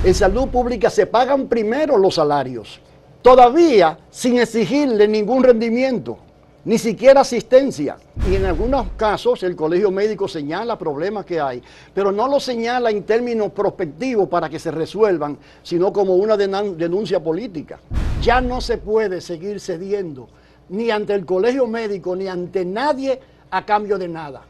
En salud pública se pagan primero los salarios, todavía sin exigirle ningún rendimiento, ni siquiera asistencia. Y en algunos casos el colegio médico señala problemas que hay, pero no lo señala en términos prospectivos para que se resuelvan, sino como una denuncia política. Ya no se puede seguir cediendo ni ante el colegio médico ni ante nadie a cambio de nada.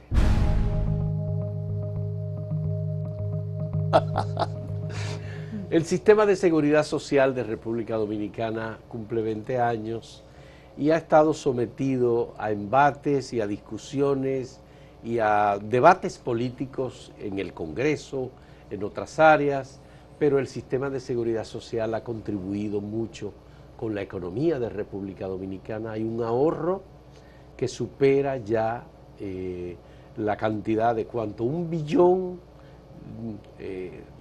El sistema de seguridad social de República Dominicana cumple 20 años y ha estado sometido a embates y a discusiones y a debates políticos en el Congreso, en otras áreas, pero el sistema de seguridad social ha contribuido mucho con la economía de República Dominicana. Hay un ahorro que supera ya la cantidad de ¿cuánto? 1 billón,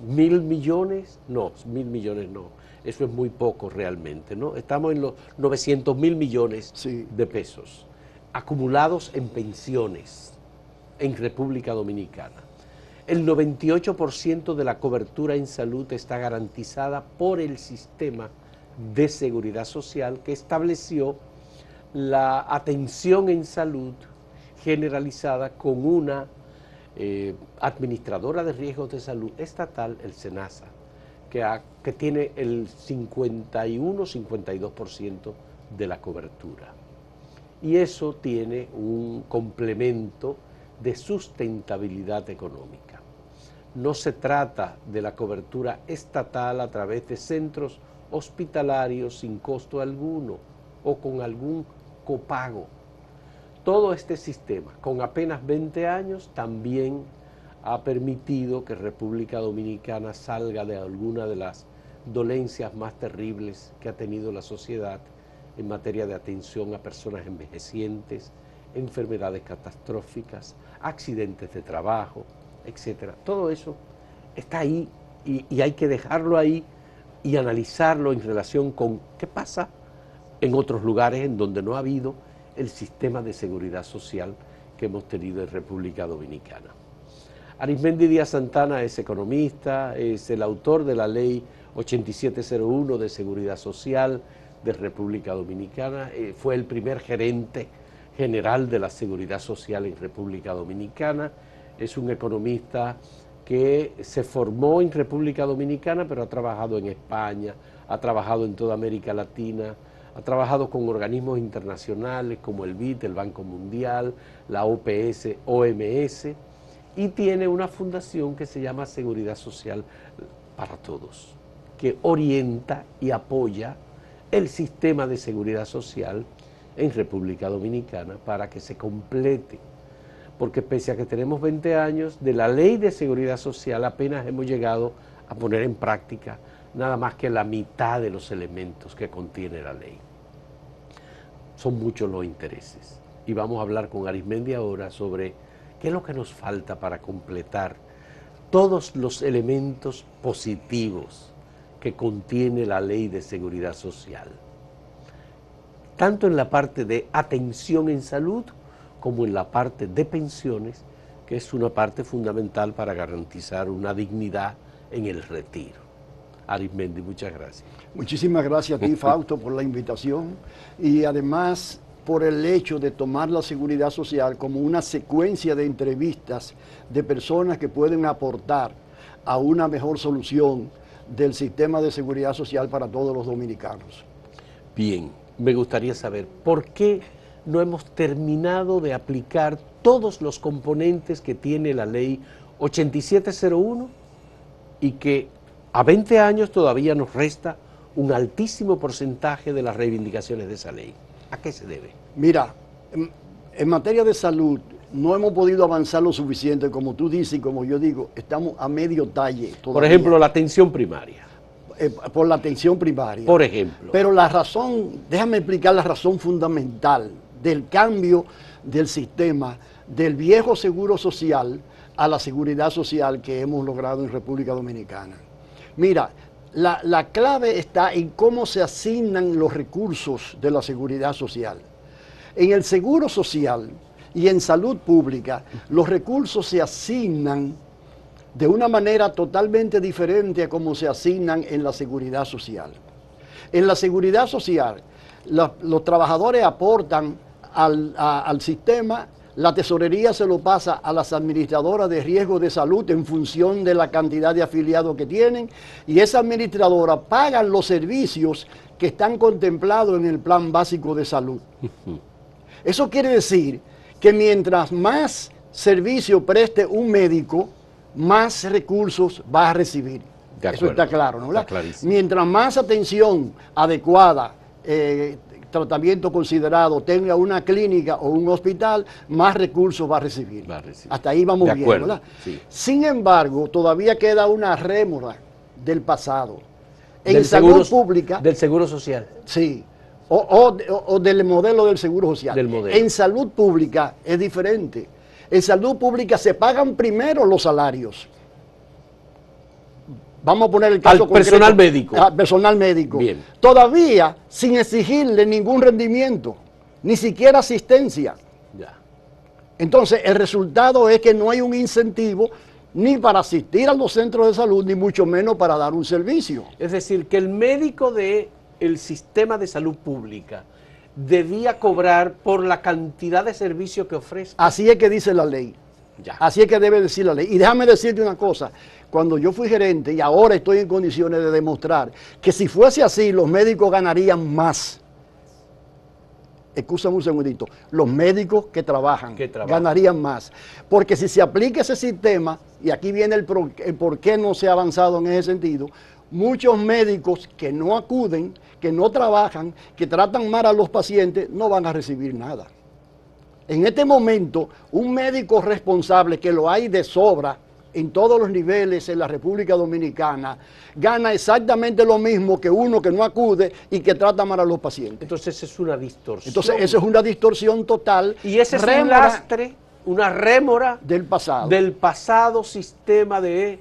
1.000 millones, no, 1.000 millones no, eso es muy poco realmente, ¿no? Estamos en los 900.000 millones de pesos acumulados en pensiones en República Dominicana. El 98% de la cobertura en salud está garantizada por el sistema de seguridad social que estableció la atención en salud generalizada con una administradora de riesgos de salud estatal, el SENASA, que tiene el 51-52% de la cobertura. Y eso tiene un complemento de sustentabilidad económica. No se trata de la cobertura estatal a través de centros hospitalarios sin costo alguno o con algún copago. Todo este sistema, con apenas 20 años, también ha permitido que República Dominicana salga de alguna de las dolencias más terribles que ha tenido la sociedad en materia de atención a personas envejecientes, enfermedades catastróficas, accidentes de trabajo, etc. Todo eso está ahí y hay que dejarlo ahí y analizarlo en relación con qué pasa en otros lugares en donde no ha habido el sistema de seguridad social que hemos tenido en República Dominicana. Arismendi Díaz Santana es economista, es el autor de la Ley 8701 de Seguridad Social de República Dominicana, fue el primer gerente general de la Seguridad Social en República Dominicana, es un economista que se formó en República Dominicana, pero ha trabajado en España, ha trabajado en toda América Latina, ha trabajado con organismos internacionales como el BID, el Banco Mundial, la OPS, OMS, y tiene una fundación que se llama Seguridad Social para Todos, que orienta y apoya el sistema de seguridad social en República Dominicana para que se complete. Porque pese a que tenemos 20 años, de la Ley de Seguridad Social apenas hemos llegado a poner en práctica nada más que la mitad de los elementos que contiene la ley. Son muchos los intereses. Y vamos a hablar con Arismendi ahora sobre qué es lo que nos falta para completar todos los elementos positivos que contiene la Ley de Seguridad Social. Tanto en la parte de atención en salud como en la parte de pensiones, que es una parte fundamental para garantizar una dignidad en el retiro. Arismendi, muchas gracias. Muchísimas gracias a ti, Fausto, por la invitación y además por el hecho de tomar la seguridad social como una secuencia de entrevistas de personas que pueden aportar a una mejor solución del sistema de seguridad social para todos los dominicanos. Bien, me gustaría saber por qué no hemos terminado de aplicar todos los componentes que tiene la ley 8701 y que a 20 años todavía nos resta un altísimo porcentaje de las reivindicaciones de esa ley. ¿A qué se debe? Mira, en materia de salud no hemos podido avanzar lo suficiente, como tú dices y como yo digo, estamos a medio talle todavía. Por ejemplo, la atención primaria. Por la atención primaria. Por ejemplo. Pero la razón, déjame explicar la razón fundamental del cambio del sistema del viejo seguro social a la seguridad social que hemos logrado en República Dominicana. Mira, la clave está en cómo se asignan los recursos de la seguridad social. En el seguro social y en salud pública, los recursos se asignan de una manera totalmente diferente a como se asignan en la seguridad social. En la seguridad social, los trabajadores aportan al sistema, la tesorería se lo pasa a las administradoras de riesgo de salud en función de la cantidad de afiliados que tienen, y esas administradoras pagan los servicios que están contemplados en el plan básico de salud. Eso quiere decir que mientras más servicio preste un médico, más recursos va a recibir. Eso está claro, ¿no? Está clarísimo. Mientras más atención adecuada, tratamiento considerado tenga una clínica o un hospital, más recursos va a recibir. Hasta ahí vamos bien, ¿verdad? Sí. Sin embargo, todavía queda una rémora del pasado. En salud pública. Del seguro social. Sí. O del modelo del seguro social. Del modelo. En salud pública es diferente. En salud pública se pagan primero los salarios. Vamos a poner el caso al personal médico. Al personal médico. Bien. Todavía sin exigirle ningún rendimiento, ni siquiera asistencia. Ya. Entonces, el resultado es que no hay un incentivo ni para asistir a los centros de salud, ni mucho menos para dar un servicio. Es decir, que el médico del sistema de salud pública debía cobrar por la cantidad de servicio que ofrece. Así es que dice la ley. Ya. Así es que debe decir la ley. Y déjame decirte una cosa, cuando yo fui gerente y ahora estoy en condiciones de demostrar que si fuese así los médicos ganarían más. Escúchame un segundito, los médicos que trabajan ganarían más. Porque si se aplica ese sistema, y aquí viene el por qué no se ha avanzado en ese sentido, muchos médicos que no acuden, que no trabajan, que tratan mal a los pacientes, no van a recibir nada. En este momento, un médico responsable, que lo hay de sobra en todos los niveles en la República Dominicana, gana exactamente lo mismo que uno que no acude y que trata mal a los pacientes. Entonces es una distorsión. Entonces esa es una distorsión total. Y ese es un lastre, una rémora del pasado sistema de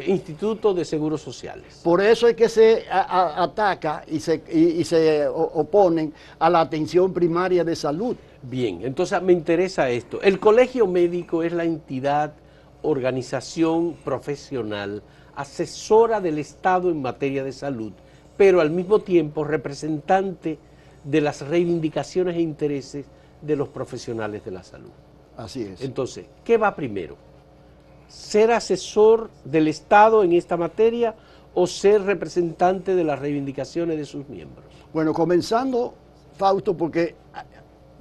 institutos de seguros sociales. Por eso es que se ataca y se oponen a la atención primaria de salud. Bien, entonces me interesa esto. El colegio médico es la entidad, organización profesional, asesora del Estado en materia de salud, pero al mismo tiempo representante de las reivindicaciones e intereses de los profesionales de la salud. Así es. Entonces, ¿qué va primero? ¿Ser asesor del Estado en esta materia o ser representante de las reivindicaciones de sus miembros? Bueno, comenzando, Fausto, porque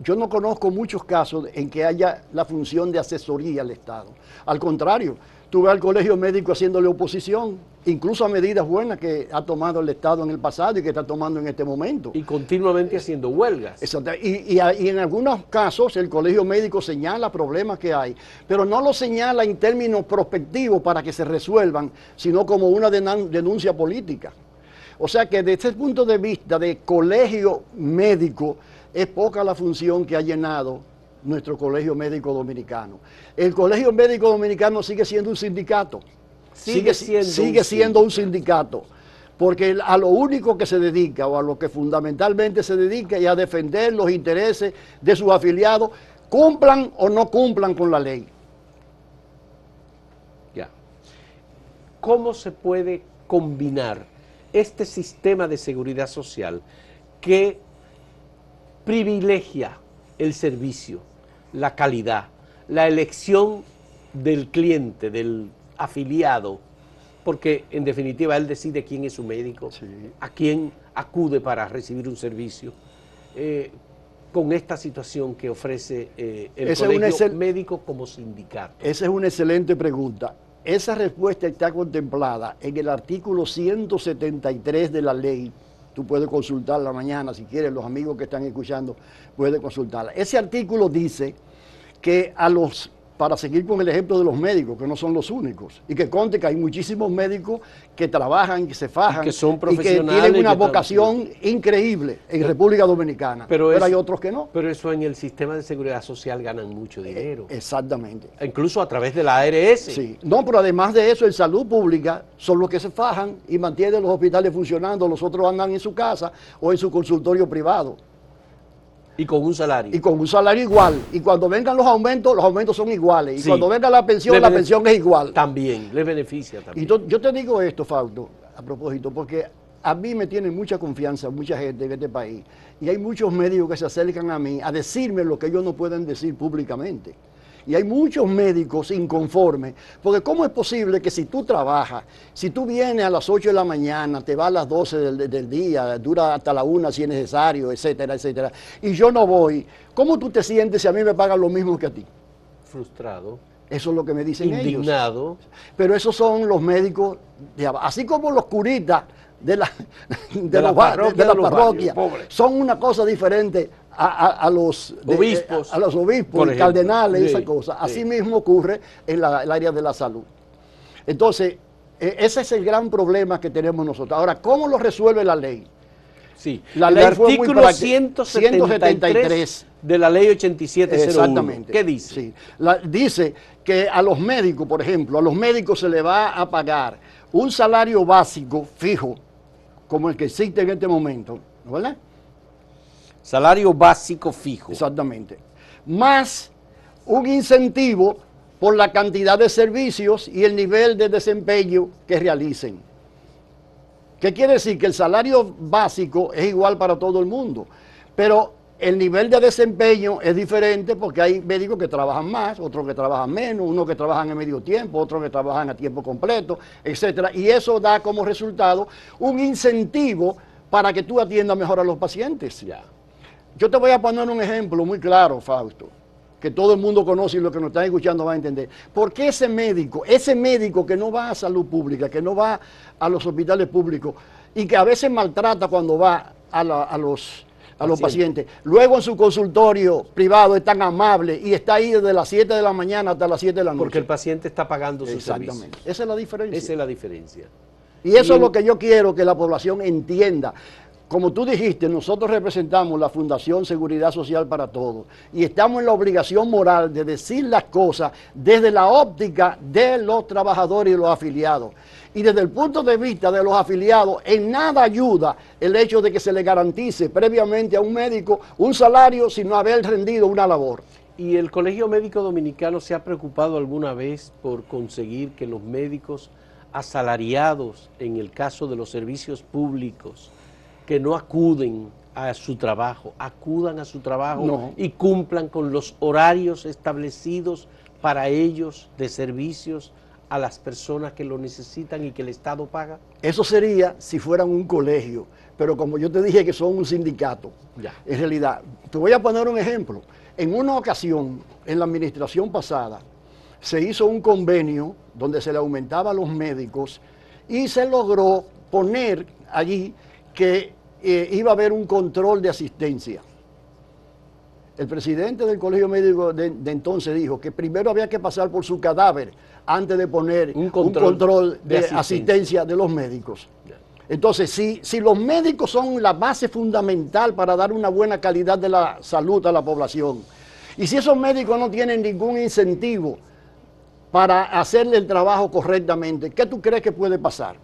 yo no conozco muchos casos en que haya la función de asesoría al Estado. Al contrario, tú ves al colegio médico haciéndole oposición, incluso a medidas buenas que ha tomado el Estado en el pasado y que está tomando en este momento. Y continuamente haciendo huelgas. Exacto. Y en algunos casos el colegio médico señala problemas que hay, pero no lo señala en términos prospectivos para que se resuelvan, sino como una denuncia política. O sea que desde este punto de vista de colegio médico, es poca la función que ha llenado nuestro colegio médico dominicano. El colegio médico dominicano sigue siendo un sindicato. Sigue siendo un sindicato. Porque a lo único que se dedica, o a lo que fundamentalmente se dedica, es a defender los intereses de sus afiliados, cumplan o no cumplan con la ley. Ya. ¿Cómo se puede combinar este sistema de seguridad social que privilegia el servicio, la calidad, la elección del cliente, del afiliado, porque en definitiva él decide quién es su médico, sí, a quién acude para recibir un servicio, con esta situación que ofrece el colegio médico como sindicato? Esa es una excelente pregunta. Esa respuesta está contemplada en el artículo 173 de la ley. Tú puedes consultarla mañana, si quieres, los amigos que están escuchando pueden consultarla. Ese artículo dice que para seguir con el ejemplo de los médicos, que no son los únicos, y que conste que hay muchísimos médicos que trabajan, que se fajan, que son profesionales, y que tienen una vocación increíble en República Dominicana, pero hay otros que no. Pero eso en el sistema de seguridad social ganan mucho dinero. Exactamente. Incluso a través de la ARS. Sí, no, pero además de eso, en salud pública son los que se fajan y mantienen los hospitales funcionando, los otros andan en su casa o en su consultorio privado. Y con un salario. Y con un salario igual. Y cuando vengan los aumentos son iguales. Y Sí. cuando venga la pensión es igual. También, le beneficia también. Y yo te digo esto, Fausto, a propósito, porque a mí me tiene mucha confianza mucha gente en este país. Y hay muchos médicos que se acercan a mí a decirme lo que ellos no pueden decir públicamente. Y hay muchos médicos inconformes, porque ¿cómo es posible que si tú trabajas, si tú vienes a las 8 de la mañana, te vas a las 12 del día, dura hasta la 1 si es necesario, etcétera, etcétera, y yo no voy, ¿cómo tú te sientes si a mí me pagan lo mismo que a ti? Frustrado. Eso es lo que me dicen ellos. Indignado. Pero esos son los médicos, así como los curitas de la parroquia, son una cosa diferente a los obispos, y cardenales y esas cosas. Así mismo ocurre en el área de la salud. Entonces, ese es el gran problema que tenemos nosotros. Ahora, ¿cómo lo resuelve la ley? Sí, la el ley artículo 173 de la ley 8701. Exactamente. ¿Qué dice? Sí. Dice que a los médicos, por ejemplo, a los médicos se les va a pagar un salario básico fijo, como el que existe en este momento, ¿no, verdad? Salario básico fijo. Exactamente. Más un incentivo por la cantidad de servicios y el nivel de desempeño que realicen. ¿Qué quiere decir? Que el salario básico es igual para todo el mundo, pero el nivel de desempeño es diferente porque hay médicos que trabajan más, otros que trabajan menos, unos que trabajan en medio tiempo, otros que trabajan a tiempo completo, etcétera. Y eso da como resultado un incentivo para que tú atiendas mejor a los pacientes. Ya. Yo te voy a poner un ejemplo muy claro, Fausto, que todo el mundo conoce y los que nos están escuchando van a entender. ¿Por qué ese médico que no va a salud pública, que no va a los hospitales públicos y que a veces maltrata cuando va a los pacientes, luego en su consultorio privado es tan amable y está ahí desde las 7 de la mañana hasta las 7 de la noche? Porque el paciente está pagando su servicio. Exactamente. Esa es la diferencia. Esa es la diferencia. Y eso es lo que yo quiero que la población entienda. Como tú dijiste, nosotros representamos la Fundación Seguridad Social para Todos y estamos en la obligación moral de decir las cosas desde la óptica de los trabajadores y los afiliados. Y desde el punto de vista de los afiliados, en nada ayuda el hecho de que se le garantice previamente a un médico un salario sin no haber rendido una labor. ¿Y el Colegio Médico Dominicano se ha preocupado alguna vez por conseguir que los médicos asalariados, en el caso de los servicios públicos, que no acuden a su trabajo, acudan a su trabajo y cumplan con los horarios establecidos para ellos de servicios a las personas que lo necesitan y que el Estado paga? Eso sería si fueran un colegio, pero como yo te dije que son un sindicato, en realidad, te voy a poner un ejemplo. En una ocasión, en la administración pasada, se hizo un convenio donde se le aumentaba a los médicos y se logró poner allí que iba a haber un control de asistencia. El presidente del Colegio Médico de entonces dijo que primero había que pasar por su cadáver antes de poner un control de asistencia de los médicos. Entonces, si los médicos son la base fundamental para dar una buena calidad de la salud a la población, y si esos médicos no tienen ningún incentivo para hacerle el trabajo correctamente, ¿qué tú crees que puede pasar?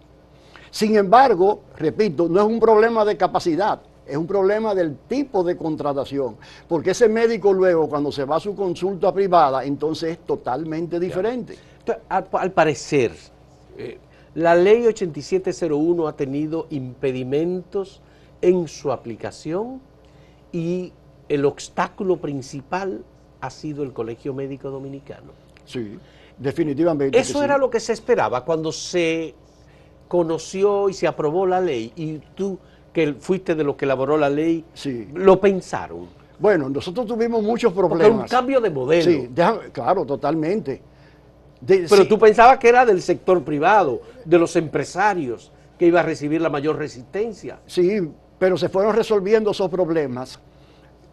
Sin embargo, repito, no es un problema de capacidad, es un problema del tipo de contratación, porque ese médico luego, cuando se va a su consulta privada, entonces es totalmente diferente. Entonces, al parecer, la ley 8701 ha tenido impedimentos en su aplicación y el obstáculo principal ha sido el Colegio Médico Dominicano. Sí, definitivamente. Eso era lo que se esperaba cuando se conoció y se aprobó la ley, y tú, que fuiste de los que elaboró la ley, lo pensaron. Bueno, nosotros tuvimos muchos problemas. Porque es un cambio de modelo. Sí, claro, totalmente. Pero tú pensabas que era del sector privado, de los empresarios, que iba a recibir la mayor resistencia. Sí, pero se fueron resolviendo esos problemas.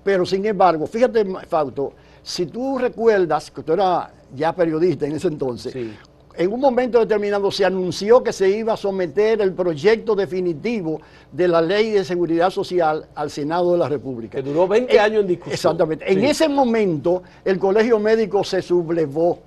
Pero sin embargo, fíjate, Fausto, si tú recuerdas, que tú eras ya periodista en ese entonces, en un momento determinado se anunció que se iba a someter el proyecto definitivo de la Ley de Seguridad Social al Senado de la República. Que duró 20 años en discusión. Exactamente. En ese momento el Colegio Médico se sublevó.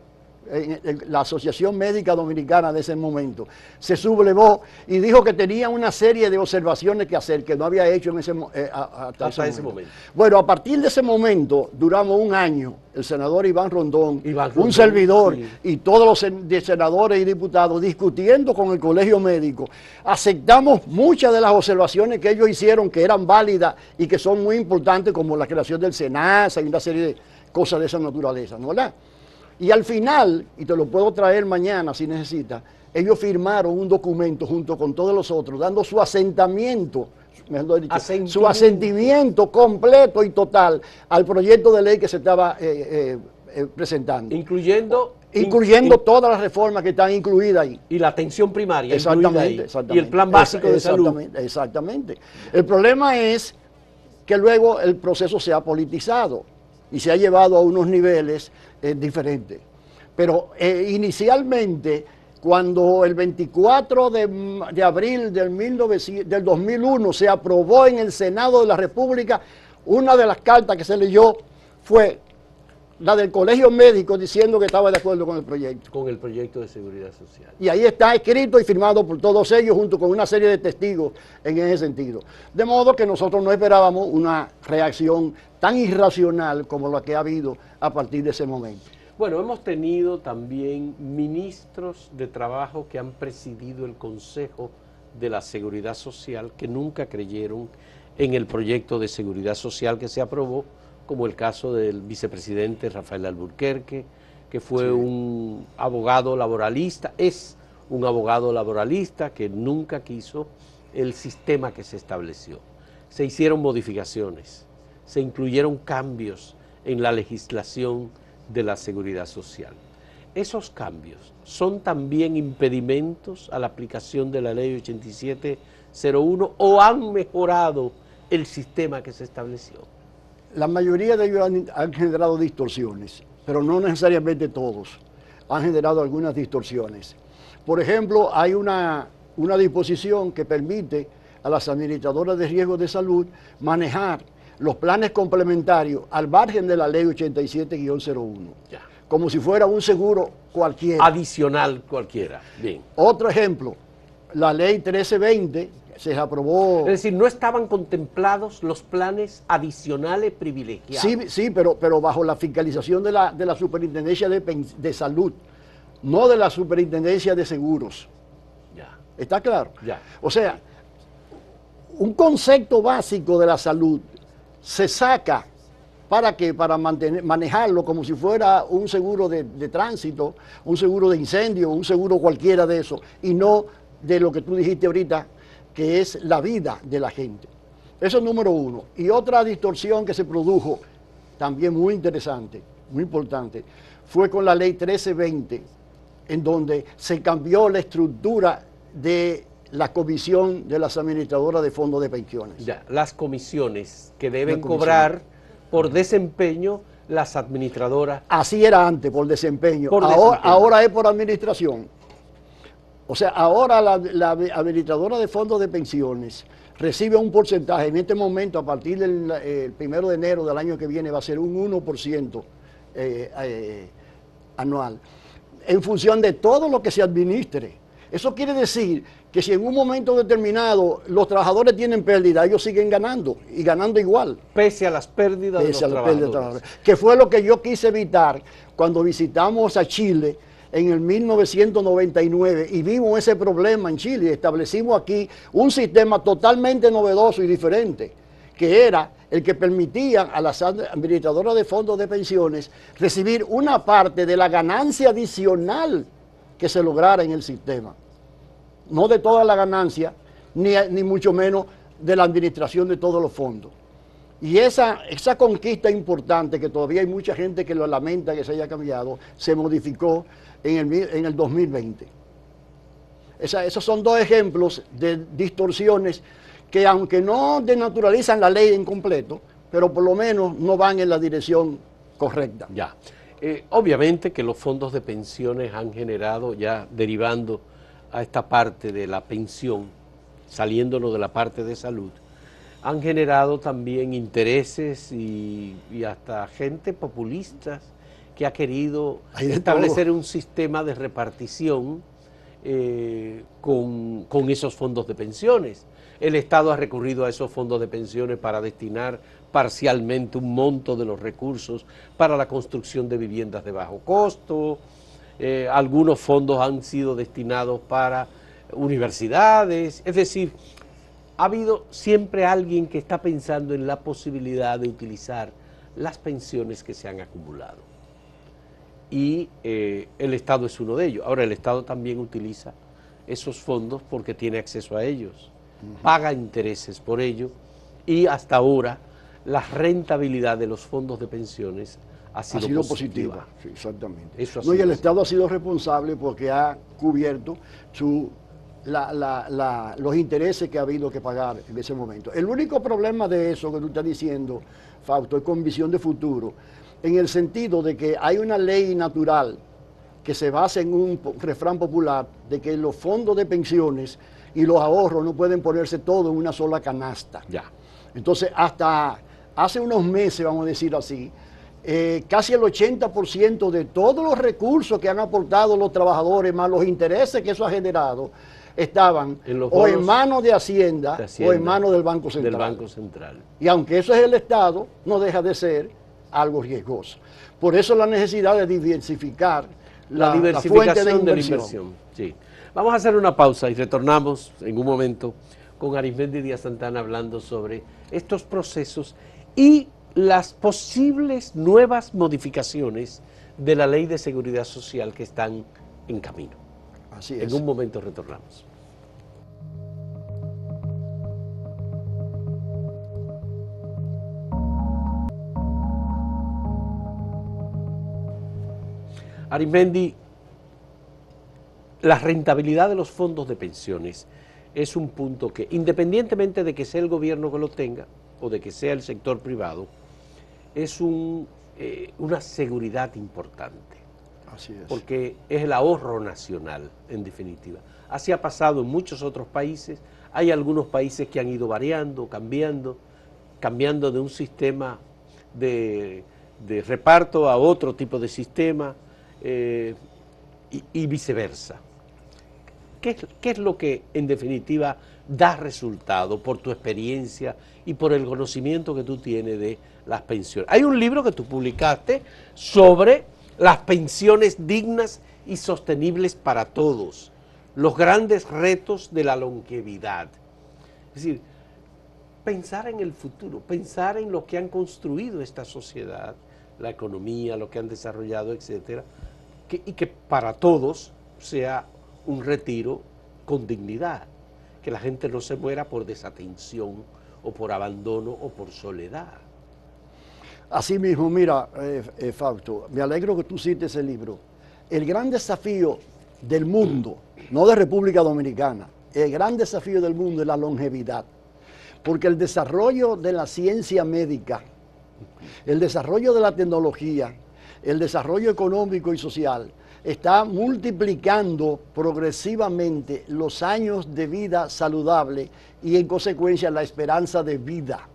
la Asociación Médica Dominicana de ese momento, se sublevó y dijo que tenía una serie de observaciones que hacer que no había hecho hasta ese momento. Bueno, a partir de ese momento duramos un año, el senador Iván Rondón, un servidor, sí, y todos los senadores y diputados discutiendo con el colegio médico. Aceptamos muchas de las observaciones que ellos hicieron, que eran válidas y que son muy importantes, como la creación del SENASA y una serie de cosas de esa naturaleza, ¿no, verdad? Y al final, y te lo puedo traer mañana si necesitas, ellos firmaron un documento junto con todos los otros, dando su asentamiento, mejor dicho, su asentimiento completo y total al proyecto de ley que se estaba presentando. Incluyendo todas las reformas que están incluidas ahí. Y la atención primaria. Exactamente. Y el plan básico de salud. Exactamente. El problema es que luego el proceso se ha politizado y se ha llevado a unos niveles diferentes. Pero inicialmente, cuando el 24 de abril del 2001 se aprobó en el Senado de la República, una de las cartas que se leyó fue la del Colegio Médico diciendo que estaba de acuerdo con el proyecto. Con el proyecto de seguridad social. Y ahí está escrito y firmado por todos ellos junto con una serie de testigos en ese sentido. De modo que nosotros no esperábamos una reacción tan irracional como la que ha habido a partir de ese momento. Bueno, hemos tenido también ministros de trabajo que han presidido el Consejo de la Seguridad Social que nunca creyeron en el proyecto de seguridad social que se aprobó, como el caso del vicepresidente Rafael Alburquerque, que fue un abogado laboralista, es un abogado laboralista que nunca quiso el sistema que se estableció. Se hicieron modificaciones, se incluyeron cambios en la legislación de la seguridad social. Esos cambios son también impedimentos a la aplicación de la ley 8701 o han mejorado el sistema que se estableció. La mayoría de ellos han generado distorsiones, pero no necesariamente todos. Han generado algunas distorsiones. Por ejemplo, hay una disposición que permite a las administradoras de riesgos de salud manejar los planes complementarios al margen de la ley 87-01, como si fuera un seguro cualquiera. Adicional cualquiera, bien. Otro ejemplo, la ley 1320 se aprobó. Es decir, no estaban contemplados los planes adicionales privilegiados. Sí, pero bajo la fiscalización de la Superintendencia de Salud, no de la Superintendencia de Seguros. Ya. ¿Está claro? Ya. O sea, un concepto básico de la salud se saca, ¿para qué? Para manejarlo como si fuera un seguro de tránsito, un seguro de incendio, un seguro cualquiera de eso, y no de lo que tú dijiste ahorita, que es la vida de la gente. Eso es número uno. Y otra distorsión que se produjo, también muy interesante, muy importante, fue con la ley 1320, en donde se cambió la estructura de la comisión de las administradoras de fondos de pensiones. Ya, las comisiones que deben cobrar por desempeño las administradoras. Así era antes, por desempeño. Ahora es por administración. O sea, ahora la administradora de fondos de pensiones recibe un porcentaje, en este momento, a partir del 1 de enero del año que viene, va a ser un 1% anual, en función de todo lo que se administre. Eso quiere decir que si en un momento determinado los trabajadores tienen pérdida, ellos siguen ganando, y ganando igual. Pese a las pérdidas de los trabajadores. Que fue lo que yo quise evitar cuando visitamos a Chile en el 1999 y vimos ese problema en Chile. Establecimos aquí un sistema totalmente novedoso y diferente, que era el que permitía a las administradoras de fondos de pensiones recibir una parte de la ganancia adicional que se lograra en el sistema. No de toda la ganancia, ni mucho menos de la administración de todos los fondos. Y esa conquista importante, que todavía hay mucha gente que lo lamenta que se haya cambiado, se modificó en el 2020. Esos son dos ejemplos de distorsiones que, aunque no denaturalizan la ley en completo, pero por lo menos no van en la dirección correcta. Ya. Obviamente que los fondos de pensiones han generado, ya derivando a esta parte de la pensión, saliéndonos de la parte de salud, han generado también intereses y hasta gente populistas que ha querido Hay de establecer todo. un sistema de repartición con esos fondos de pensiones. El Estado ha recurrido a esos fondos de pensiones para destinar parcialmente un monto de los recursos para la construcción de viviendas de bajo costo. Algunos fondos han sido destinados para universidades. Es decir, ha habido siempre alguien que está pensando en la posibilidad de utilizar las pensiones que se han acumulado. Y el Estado es uno de ellos. Ahora, el Estado también utiliza esos fondos porque tiene acceso a ellos, paga intereses por ello, y hasta ahora la rentabilidad de los fondos de pensiones ha sido positiva. Sí, exactamente. Eso ha No, y sido el así. Estado ha sido responsable porque ha cubierto los intereses que ha habido que pagar en ese momento. El único problema de eso que tú estás diciendo, Fausto, es con visión de futuro, en el sentido de que hay una ley natural que se basa en un refrán popular de que los fondos de pensiones y los ahorros no pueden ponerse todo en una sola canasta. Ya. Entonces, hasta hace unos meses, vamos a decir así, casi el 80% de todos los recursos que han aportado los trabajadores, más los intereses que eso ha generado, estaban o en manos de Hacienda o en manos del Banco Central. Del Banco Central. Y aunque eso es el Estado, no deja de ser algo riesgoso. Por eso la necesidad de diversificar La fuente diversificación de la inversión. Sí. Vamos a hacer una pausa y retornamos en un momento con Arismendi Díaz Santana hablando sobre estos procesos y las posibles nuevas modificaciones de la Ley de Seguridad Social que están en camino. Así es. En un momento retornamos. Arismendi, la rentabilidad de los fondos de pensiones es un punto que, independientemente de que sea el gobierno que lo tenga o de que sea el sector privado, es una seguridad importante. Así es. Porque es el ahorro nacional, en definitiva. Así ha pasado en muchos otros países. Hay algunos países que han ido variando, cambiando de un sistema de reparto a otro tipo de sistema y viceversa. ¿Qué es lo que, en definitiva, da resultado por tu experiencia y por el conocimiento que tú tienes de las pensiones? Hay un libro que tú publicaste sobre las pensiones dignas y sostenibles para todos, los grandes retos de la longevidad. Es decir, pensar en el futuro, pensar en lo que han construido esta sociedad, la economía, lo que han desarrollado, etcétera, y que para todos sea un retiro con dignidad, que la gente no se muera por desatención o por abandono o por soledad. Así mismo, mira, Fausto, me alegro que tú cites ese libro. El gran desafío del mundo, no de República Dominicana, el gran desafío del mundo es la longevidad, porque el desarrollo de la ciencia médica, el desarrollo de la tecnología, el desarrollo económico y social, está multiplicando progresivamente los años de vida saludable y en consecuencia la esperanza de vida.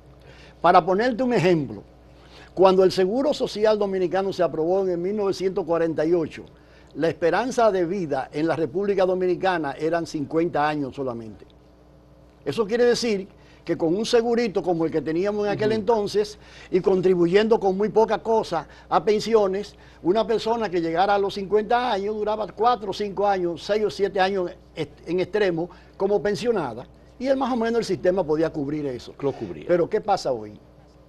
Para ponerte un ejemplo, cuando el Seguro Social Dominicano se aprobó en 1948, la esperanza de vida en la República Dominicana eran 50 años solamente. Eso quiere decir que con un segurito como el que teníamos en aquel entonces y contribuyendo con muy poca cosa a pensiones, una persona que llegara a los 50 años duraba 4 o 5 años, 6 o 7 años en extremo como pensionada y más o menos el sistema podía cubrir eso. Lo cubría. Pero ¿qué pasa hoy?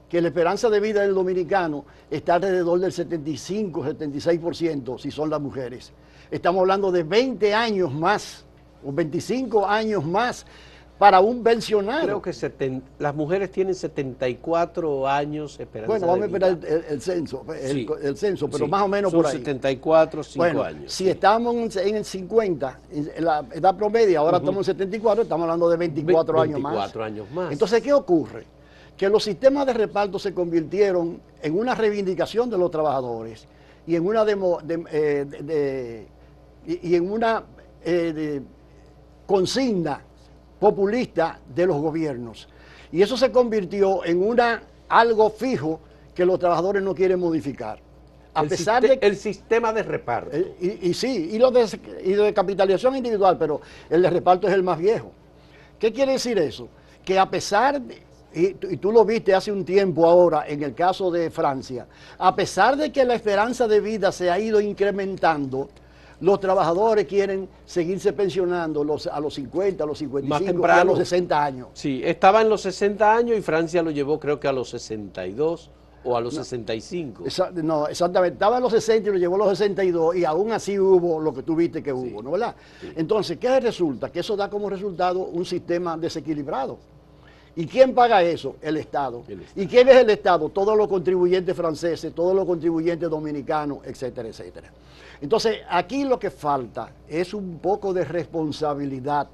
Que la esperanza de vida del dominicano está alrededor del 75-76% si son las mujeres. Estamos hablando de 20 años más o 25 años más para un pensionado. Creo que las mujeres tienen 74 años esperanza bueno, vamos a de vida. esperar el censo, Sí, el censo, pero sí, más o menos son por ahí. 74, 5 Bueno, años. si sí. estamos en el 50, en la edad promedio, ahora estamos en 74, estamos hablando de 24 años más. 24 años más. Entonces, ¿qué ocurre? Que los sistemas de reparto se convirtieron en una reivindicación de los trabajadores y en una consigna populista de los gobiernos. Y eso se convirtió en algo fijo que los trabajadores no quieren modificar. A pesar de el sistema de reparto. Sí, y lo de capitalización individual, pero el de reparto es el más viejo. ¿Qué quiere decir eso? Que a pesar de, y tú lo viste hace un tiempo ahora en el caso de Francia, a pesar de que la esperanza de vida se ha ido incrementando, los trabajadores quieren seguirse pensionando a los 50, a los 55 y a los 60 años. Sí, estaba en los 60 años y Francia lo llevó creo que a los 62 o a los 65. No, exactamente, estaba en los 60 y lo llevó a los 62 y aún así hubo lo que tú viste que hubo, ¿no, verdad? Sí. Entonces, ¿qué resulta? Que eso da como resultado un sistema desequilibrado. ¿Y quién paga eso? El Estado. ¿Y quién es el Estado? Todos los contribuyentes franceses, todos los contribuyentes dominicanos, etcétera, etcétera. Entonces, aquí lo que falta es un poco de responsabilidad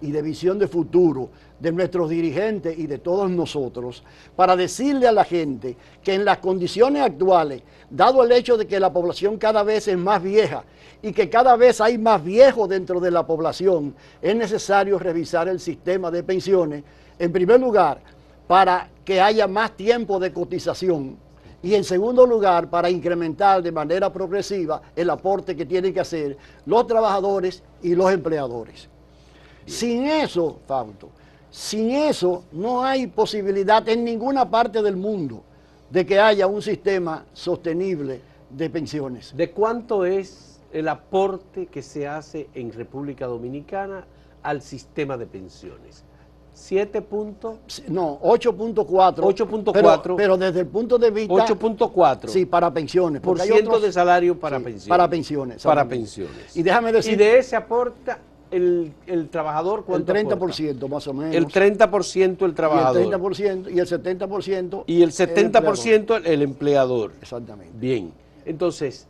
y de visión de futuro de nuestros dirigentes y de todos nosotros para decirle a la gente que en las condiciones actuales, dado el hecho de que la población cada vez es más vieja y que cada vez hay más viejos dentro de la población, es necesario revisar el sistema de pensiones, en primer lugar, para que haya más tiempo de cotización y en segundo lugar, para incrementar de manera progresiva el aporte que tienen que hacer los trabajadores y los empleadores. Sin eso, Fausto, sin eso no hay posibilidad en ninguna parte del mundo de que haya un sistema sostenible de pensiones. ¿De cuánto es el aporte que se hace en República Dominicana al sistema de pensiones? 7 puntos. No, 8.4. 8.4. Pero desde el punto de vista. 8.4. Sí, para pensiones. Por ciento de salario para pensiones. Para pensiones. Para pensiones. Y déjame decir. Y de ese aporta el trabajador, ¿cuánto el 30% aporta? Más o menos. El 30% el trabajador. Y el 30% y el 70%. Y el 70% el empleador. Exactamente. Bien. Entonces,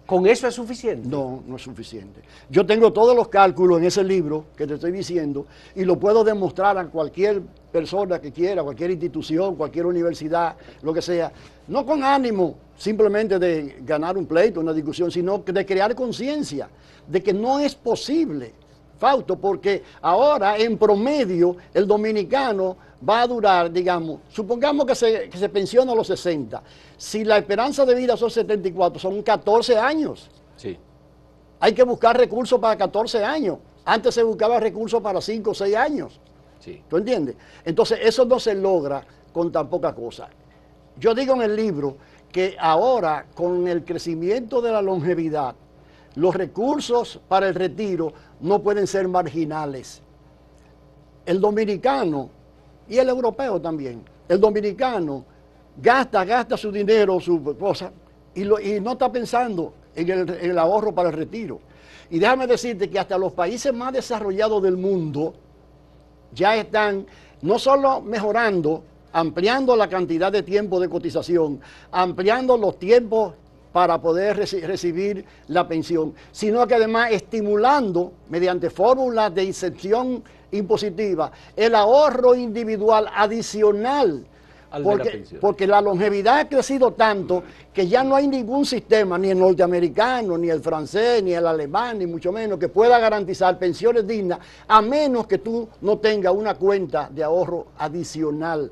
¿con eso es suficiente? No, no es suficiente. Yo tengo todos los cálculos en ese libro que te estoy diciendo y lo puedo demostrar a cualquier persona que quiera, cualquier institución, cualquier universidad, lo que sea. No con ánimo simplemente de ganar un pleito, una discusión, sino de crear conciencia de que no es posible, Fausto, porque ahora en promedio el dominicano va a durar, digamos, supongamos que se pensiona a los 60. Si la esperanza de vida son 74, son 14 años. Sí. Hay que buscar recursos para 14 años. Antes se buscaba recursos para 5 o 6 años. Sí. ¿Tú entiendes? Entonces eso no se logra con tan poca cosa. Yo digo en el libro que ahora con el crecimiento de la longevidad, los recursos para el retiro no pueden ser marginales. El dominicano y el europeo también, el dominicano gasta su dinero, su cosa, y no está pensando en el ahorro para el retiro. Y déjame decirte que hasta los países más desarrollados del mundo ya están no solo mejorando, ampliando la cantidad de tiempo de cotización, ampliando los tiempos para poder recibir la pensión, sino que además estimulando mediante fórmulas de inserción impositiva el ahorro individual adicional, porque la longevidad ha crecido tanto que ya no hay ningún sistema, ni el norteamericano, ni el francés, ni el alemán, ni mucho menos, que pueda garantizar pensiones dignas, a menos que tú no tengas una cuenta de ahorro adicional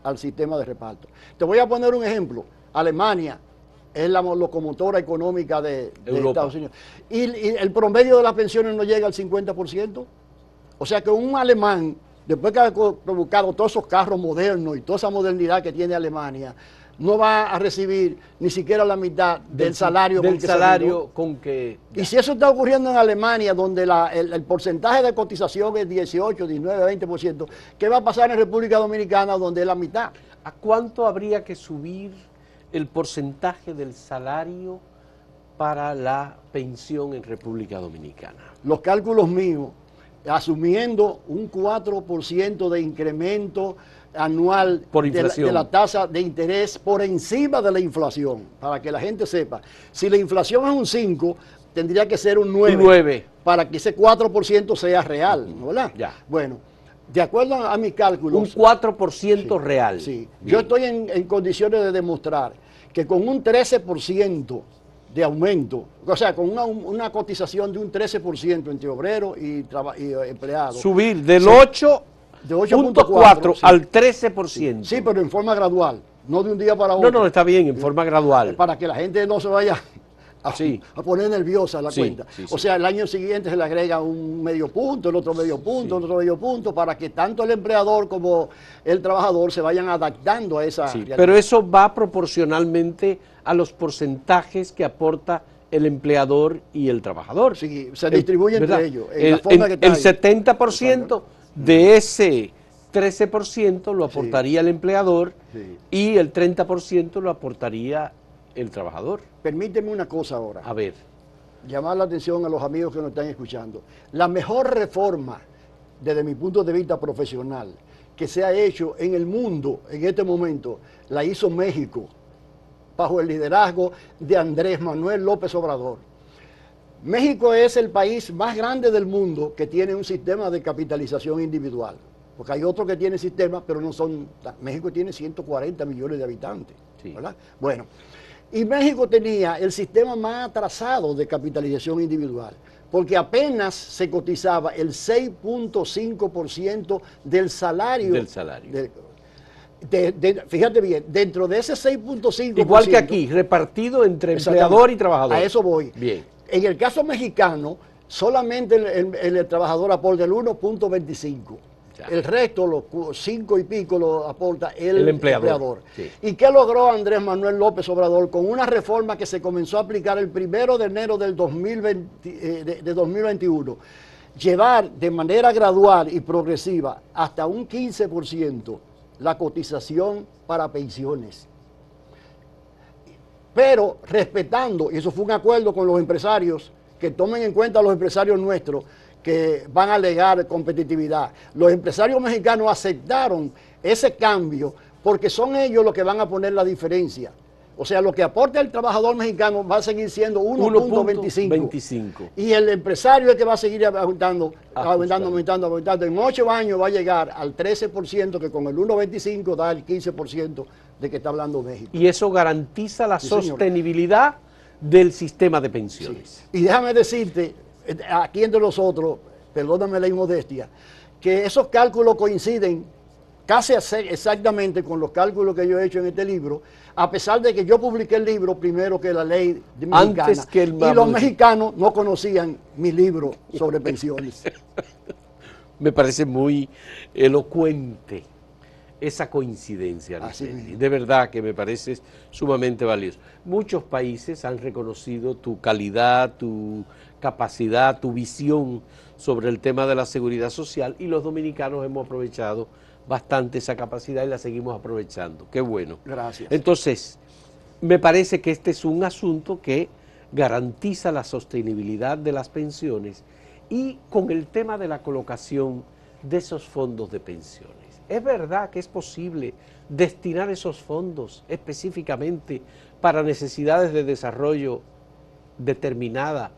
al sistema de reparto. Te voy a poner un ejemplo. Alemania es la locomotora económica de Estados Unidos. Y el promedio de las pensiones no llega al 50%. O sea que un alemán, después que ha provocado todos esos carros modernos y toda esa modernidad que tiene Alemania, no va a recibir ni siquiera la mitad del salario con que... Y si eso está ocurriendo en Alemania, donde el porcentaje de cotización es 18, 19, 20%, ¿qué va a pasar en República Dominicana, donde es la mitad? ¿A cuánto habría que subir el porcentaje del salario para la pensión en República Dominicana? Los cálculos míos, asumiendo un 4% de incremento anual de la tasa de interés por encima de la inflación, para que la gente sepa. Si la inflación es un 5, tendría que ser un 9, para que ese 4% sea real, ¿verdad? Ya. Bueno, de acuerdo a mis cálculos... Un 4% real. Sí. Yo estoy en condiciones de demostrar que con un 13% de aumento, o sea, con una cotización de un 13% entre obreros y empleados. Subir del 8.4 al 13%. Sí, pero en forma gradual. no de un día para No, otro. no, está bien, en forma gradual. Para que la gente no se vaya a poner nerviosa la cuenta. O sea, el año siguiente se le agrega un medio punto, el otro medio punto, el otro medio punto, para que tanto el empleador como el trabajador se vayan adaptando a esa realidad. Pero eso va proporcionalmente a los porcentajes que aporta el empleador y el trabajador. Sí, se distribuye entre ellos. El 70% de ese 13% lo aportaría el empleador y el 30% lo aportaría el trabajador. Permíteme una cosa ahora. A ver. Llamar la atención a los amigos que nos están escuchando. La mejor reforma, desde mi punto de vista profesional, que se ha hecho en el mundo en este momento, la hizo México, bajo el liderazgo de Andrés Manuel López Obrador. México es el país más grande del mundo que tiene un sistema de capitalización individual, porque hay otros que tienen sistemas, pero no son... México tiene 140 millones de habitantes, ¿verdad? Bueno, y México tenía el sistema más atrasado de capitalización individual, porque apenas se cotizaba el 6.5% del salario. Fíjate bien, dentro de ese 6.5%... Igual que aquí, repartido entre empleador y trabajador. A eso voy. Bien. En el caso mexicano, solamente el trabajador aporta el 1.25%. El resto, los 5 y pico, lo aporta el empleador. Sí. ¿Y qué logró Andrés Manuel López Obrador con una reforma que se comenzó a aplicar el 1 de enero del 2021? Llevar de manera gradual y progresiva hasta un 15% la cotización para pensiones. Pero respetando, y eso fue un acuerdo con los empresarios, que tomen en cuenta a los empresarios nuestros, que van a alegar competitividad. Los empresarios mexicanos aceptaron ese cambio porque son ellos los que van a poner la diferencia. O sea, lo que aporta el trabajador mexicano va a seguir siendo 1.25. Y el empresario es el que va a seguir aumentando. En 8 años va a llegar al 13%, que con el 1.25 da el 15% de que está hablando México. Y eso garantiza la sostenibilidad del sistema de pensiones. Sí. Y déjame decirte, aquí entre nosotros, perdóname la inmodestia, que esos cálculos coinciden casi exactamente con los cálculos que yo he hecho en este libro, a pesar de que yo publiqué el libro primero que la ley mexicana. Antes que el y los mexicanos no conocían mi libro sobre pensiones. Me parece muy elocuente esa coincidencia, Arismendi. De verdad que me parece sumamente valioso. Muchos países han reconocido tu calidad, tu capacidad, tu visión sobre el tema de la seguridad social, y los dominicanos hemos aprovechado bastante esa capacidad y la seguimos aprovechando. Qué bueno. Gracias. Entonces, me parece que este es un asunto que garantiza la sostenibilidad de las pensiones, y con el tema de la colocación de esos fondos de pensiones. ¿Es verdad que es posible destinar esos fondos específicamente para necesidades de desarrollo determinada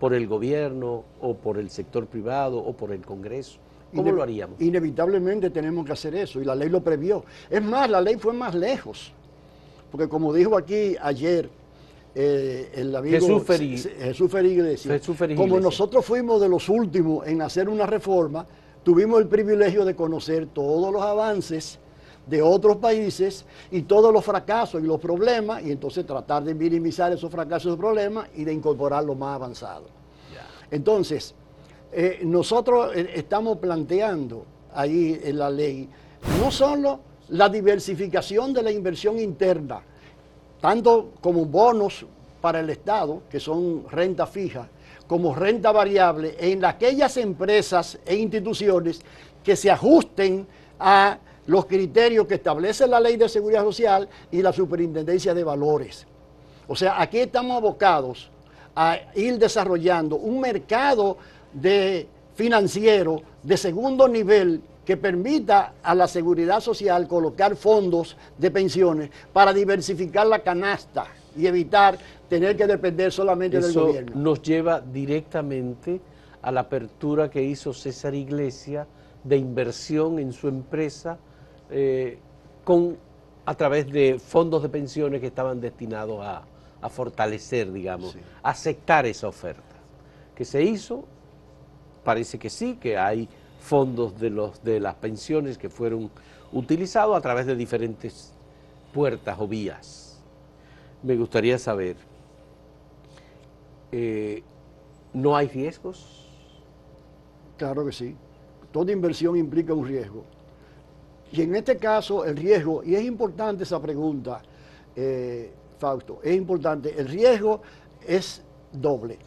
por el gobierno o por el sector privado o por el Congreso? ¿Cómo lo haríamos? Inevitablemente tenemos que hacer eso, y la ley lo previó. Es más, la ley fue más lejos, porque como dijo aquí ayer el amigo Jesús Feriglesia, como nosotros fuimos de los últimos en hacer una reforma, tuvimos el privilegio de conocer todos los avances de otros países y todos los fracasos y los problemas, y entonces tratar de minimizar esos fracasos y problemas y de incorporar lo más avanzado. Entonces, nosotros estamos planteando ahí en la ley no solo la diversificación de la inversión interna, tanto como bonos para el Estado, que son renta fija, como renta variable en aquellas empresas e instituciones que se ajusten a los criterios que establece la Ley de Seguridad Social y la Superintendencia de Valores. O sea, aquí estamos abocados a ir desarrollando un mercado financiero de segundo nivel que permita a la Seguridad Social colocar fondos de pensiones para diversificar la canasta y evitar tener que depender solamente del gobierno. Eso nos lleva directamente a la apertura que hizo César Iglesias de inversión en su empresa a través de fondos de pensiones que estaban destinados a fortalecer, digamos, a aceptar esa oferta. ¿Qué se hizo? Parece que sí, que hay fondos de las pensiones que fueron utilizados a través de diferentes puertas o vías. Me gustaría saber, ¿no hay riesgos? Claro que sí. Toda inversión implica un riesgo. Y en este caso el riesgo, y es importante esa pregunta, Fausto, es importante, el riesgo es doble.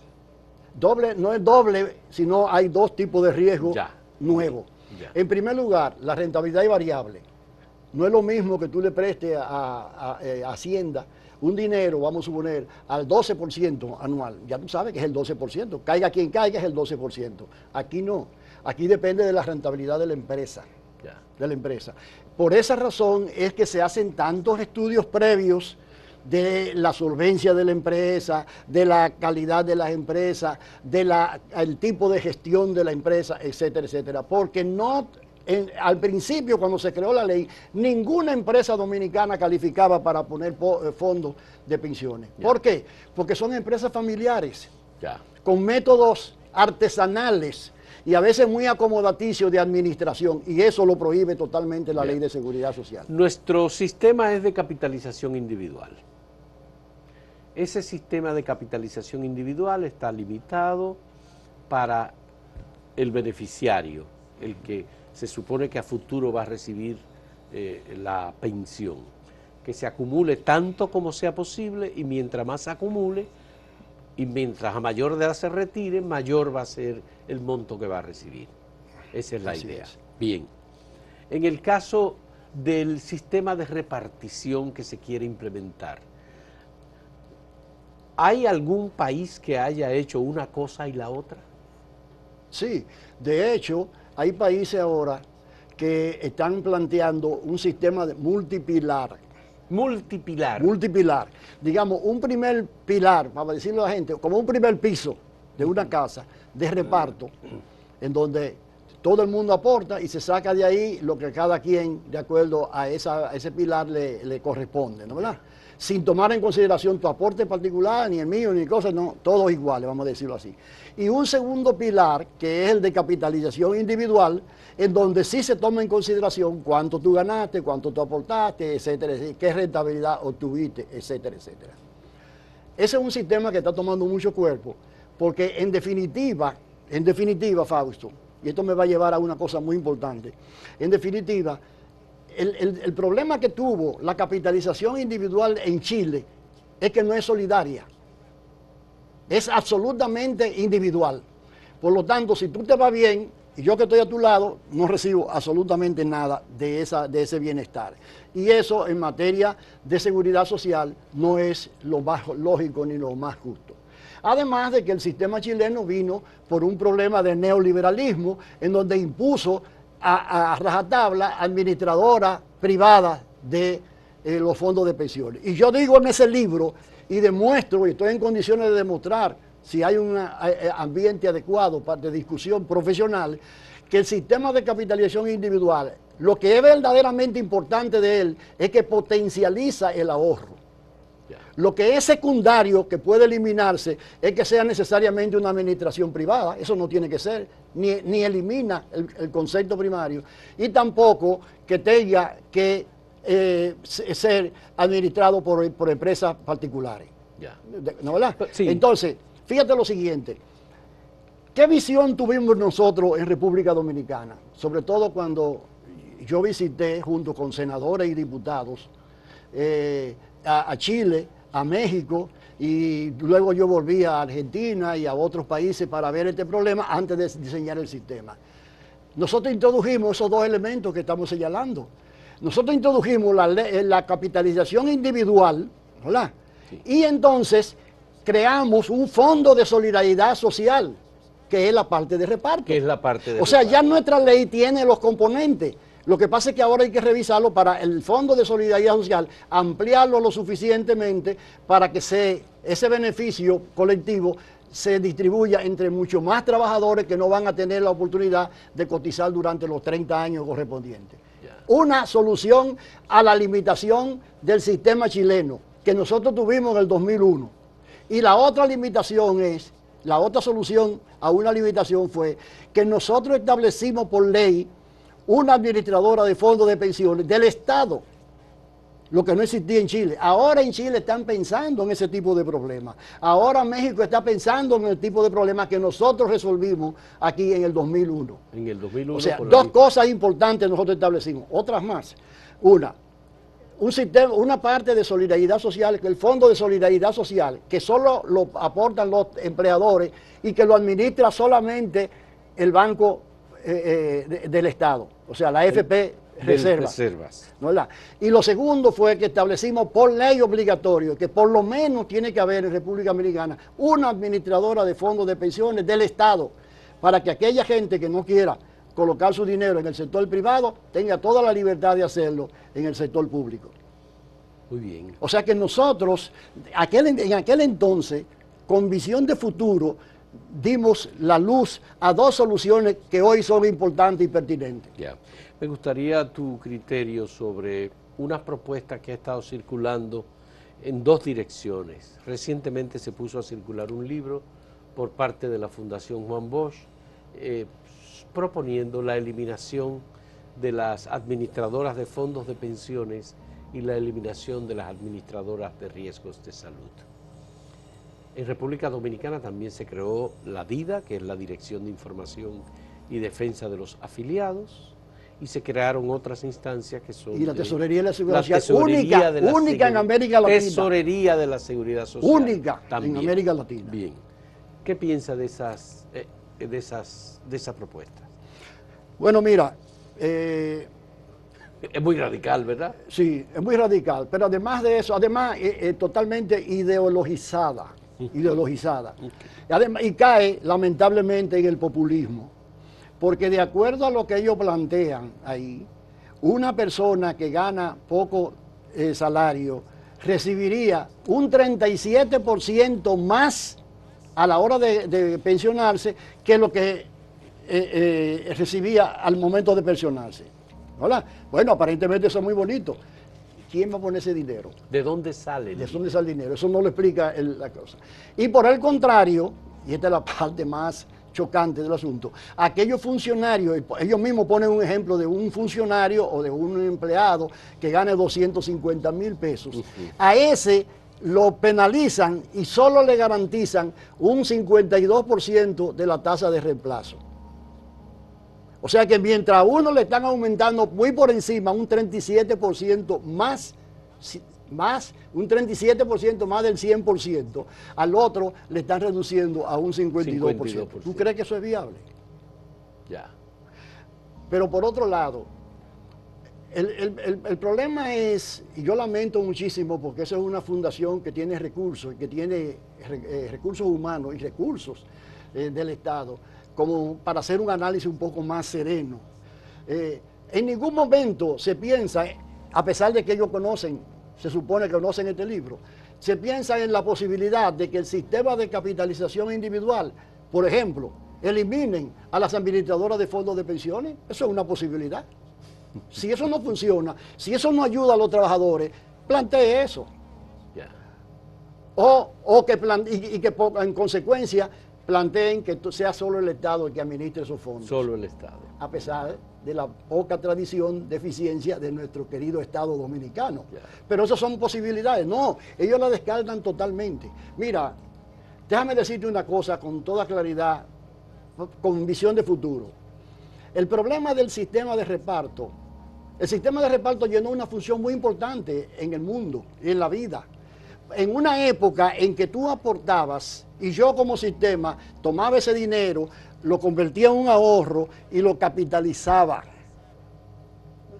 Doble, no es doble, sino hay dos tipos de riesgo nuevos. En primer lugar, la rentabilidad es variable. No es lo mismo que tú le prestes a Hacienda un dinero, vamos a suponer, al 12% anual. Ya tú sabes que es el 12%. Caiga quien caiga, es el 12%. Aquí no. Aquí depende de la rentabilidad de la empresa. Por esa razón es que se hacen tantos estudios previos de la solvencia de la empresa, de la calidad de las empresas, el tipo de gestión de la empresa, etcétera, etcétera. Porque al principio, cuando se creó la ley, ninguna empresa dominicana calificaba para poner fondos de pensiones. ¿Por qué? Porque son empresas familiares, con métodos artesanales y a veces muy acomodaticios de administración, y eso lo prohíbe totalmente la Ley de Seguridad Social. Nuestro sistema es de capitalización individual. Ese sistema de capitalización individual está limitado para el beneficiario, el que se supone que a futuro va a recibir la pensión, que se acumule tanto como sea posible, y mientras más se acumule y mientras a mayor edad se retire, mayor va a ser el monto que va a recibir. Esa es la idea. Bien, en el caso del sistema de repartición que se quiere implementar, ¿hay algún país que haya hecho una cosa y la otra? Sí, de hecho, hay países ahora que están planteando un sistema multipilar. Multipilar. Digamos, un primer pilar, para decirlo a la gente, como un primer piso de una casa de reparto, en donde todo el mundo aporta y se saca de ahí lo que cada quien, de acuerdo a ese pilar, le corresponde, ¿no verdad? Sin tomar en consideración tu aporte particular, ni el mío, ni cosas, no, todos iguales, vamos a decirlo así. Y un segundo pilar, que es el de capitalización individual, en donde sí se toma en consideración cuánto tú ganaste, cuánto tú aportaste, etcétera, etcétera, qué rentabilidad obtuviste, etcétera, etcétera. Ese es un sistema que está tomando mucho cuerpo, porque en definitiva, Fausto, y esto me va a llevar a una cosa muy importante, en definitiva, el problema que tuvo la capitalización individual en Chile es que no es solidaria, es absolutamente individual. Por lo tanto, si tú te vas bien y yo que estoy a tu lado, no recibo absolutamente nada de ese bienestar. Y eso en materia de seguridad social no es lo más lógico ni lo más justo. Además de que el sistema chileno vino por un problema de neoliberalismo en donde impuso a rajatabla administradora privada de los fondos de pensiones. Y yo digo en ese libro y demuestro, y estoy en condiciones de demostrar, si hay un ambiente adecuado de discusión profesional, que el sistema de capitalización individual, lo que es verdaderamente importante de él es que potencializa el ahorro. Lo que es secundario, que puede eliminarse, es que sea necesariamente una administración privada. Eso no tiene que ser, ni elimina el concepto primario, y tampoco que tenga que ser administrado por empresas particulares. ¿No, verdad? Sí. Entonces, fíjate lo siguiente. ¿Qué visión tuvimos nosotros en República Dominicana? Sobre todo cuando yo visité, junto con senadores y diputados, a Chile, a México, y luego yo volví a Argentina y a otros países para ver este problema antes de diseñar el sistema. Nosotros introdujimos esos dos elementos que estamos señalando. Nosotros introdujimos la capitalización individual, ¿verdad? Sí. Y entonces creamos un fondo de solidaridad social, que es la parte de reparto. Que es la parte de reparto. O sea, ya nuestra ley tiene los componentes. Lo que pasa es que ahora hay que revisarlo para el Fondo de Solidaridad Social, ampliarlo lo suficientemente para que ese beneficio colectivo se distribuya entre muchos más trabajadores que no van a tener la oportunidad de cotizar durante los 30 años correspondientes. Una solución a la limitación del sistema chileno que nosotros tuvimos en el 2001. Y la otra solución a una limitación fue que nosotros establecimos por ley una administradora de fondos de pensiones del Estado, lo que no existía en Chile. Ahora en Chile están pensando en ese tipo de problemas. Ahora México está pensando en el tipo de problemas que nosotros resolvimos aquí en el 2001. En el 2001. O sea, dos cosas importantes nosotros establecimos, otras más. Una, un sistema, una parte de solidaridad social, que el Fondo de Solidaridad Social, que solo lo aportan los empleadores y que lo administra solamente el Banco del Estado, o sea, la AFP Reservas. ¿Verdad? Y lo segundo fue que establecimos por ley obligatorio que por lo menos tiene que haber en República Dominicana una administradora de fondos de pensiones del Estado, para que aquella gente que no quiera colocar su dinero en el sector privado tenga toda la libertad de hacerlo en el sector público. Muy bien. O sea que nosotros, en aquel entonces, con visión de futuro, dimos la luz a dos soluciones que hoy son importantes y pertinentes. Ya. Me gustaría tu criterio sobre una propuesta que ha estado circulando en dos direcciones. Recientemente se puso a circular un libro por parte de la Fundación Juan Bosch, proponiendo la eliminación de las administradoras de fondos de pensiones y la eliminación de las administradoras de riesgos de salud. En República Dominicana también se creó la DIDA, que es la Dirección de Información y Defensa de los Afiliados, y se crearon otras instancias que son... Y la Tesorería de la Seguridad Social, única en América Latina. Tesorería de la Seguridad Social. Única también, en América Latina. Bien. ¿Qué piensa de esa propuesta? Bueno, mira... es muy radical, ¿verdad? Sí, es muy radical, pero además de eso, totalmente ideologizada. Y cae lamentablemente en el populismo, porque de acuerdo a lo que ellos plantean ahí, una persona que gana poco salario recibiría un 37% más a la hora de pensionarse que lo que recibía al momento de pensionarse. ¿Verdad? Bueno, aparentemente eso es muy bonito. ¿Quién va a poner ese dinero? ¿De dónde sale? ¿De dónde sale el dinero? Eso no lo explica la cosa. Y por el contrario, y esta es la parte más chocante del asunto, aquellos funcionarios, ellos mismos ponen un ejemplo de un funcionario o de un empleado que gane 250,000 pesos. A ese lo penalizan y solo le garantizan un 52% de la tasa de reemplazo. O sea que mientras a uno le están aumentando muy por encima un 37% más, un 37% más del 100%, al otro le están reduciendo a un 52%. ¿Tú crees que eso es viable? Ya. Pero por otro lado, el problema es, y yo lamento muchísimo porque esa es una fundación que tiene recursos, que tiene recursos humanos y recursos del Estado, como para hacer un análisis un poco más sereno. En ningún momento se piensa, a pesar de que ellos conocen, se supone que conocen este libro, se piensa en la posibilidad de que el sistema de capitalización individual, por ejemplo, eliminen a las administradoras de fondos de pensiones. Eso es una posibilidad. Si eso no funciona, si eso no ayuda a los trabajadores, plantee eso. Yeah. O que en consecuencia planteen que sea solo el Estado el que administre esos fondos. Solo el Estado. A pesar de la poca tradición de eficiencia de nuestro querido Estado dominicano. Yeah. Pero esas son posibilidades. No, ellos la descartan totalmente. Mira, déjame decirte una cosa con toda claridad, con visión de futuro. El problema del sistema de reparto, el sistema de reparto llenó una función muy importante en el mundo y en la vida. En una época en que tú aportabas y yo como sistema tomaba ese dinero, lo convertía en un ahorro y lo capitalizaba.